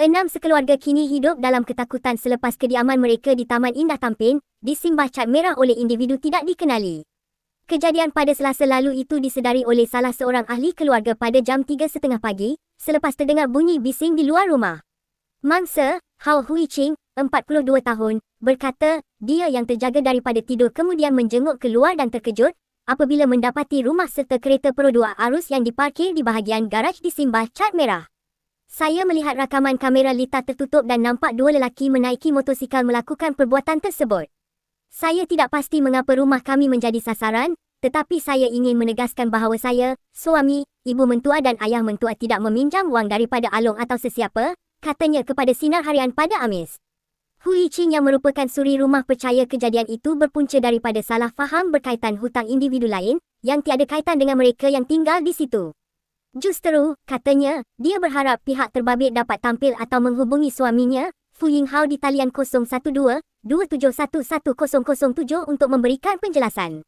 Enam sekeluarga kini hidup dalam ketakutan selepas kediaman mereka di Taman Indah Tampin disimbah cat merah oleh individu tidak dikenali. Kejadian pada Selasa lalu itu disedari oleh salah seorang ahli keluarga pada jam 3.30 pagi selepas terdengar bunyi bising di luar rumah. Mangsa, Hao Hui-ching, 42 tahun, berkata dia yang terjaga daripada tidur kemudian menjenguk keluar dan terkejut apabila mendapati rumah serta kereta perodua arus yang diparkir di bahagian garaj disimbah cat merah. Saya melihat rakaman kamera litar tertutup dan nampak dua lelaki menaiki motosikal melakukan perbuatan tersebut. Saya tidak pasti mengapa rumah kami menjadi sasaran, tetapi saya ingin menegaskan bahawa saya, suami, ibu mentua dan ayah mentua tidak meminjam wang daripada Along atau sesiapa, katanya kepada Sinar Harian pada Khamis. Hui-ching yang merupakan suri rumah percaya kejadian itu berpunca daripada salah faham berkaitan hutang individu lain yang tiada kaitan dengan mereka yang tinggal di situ. Justeru, katanya, dia berharap pihak terbabit dapat tampil atau menghubungi suaminya, Fu Yinghao di talian 012-271-1007 untuk memberikan penjelasan.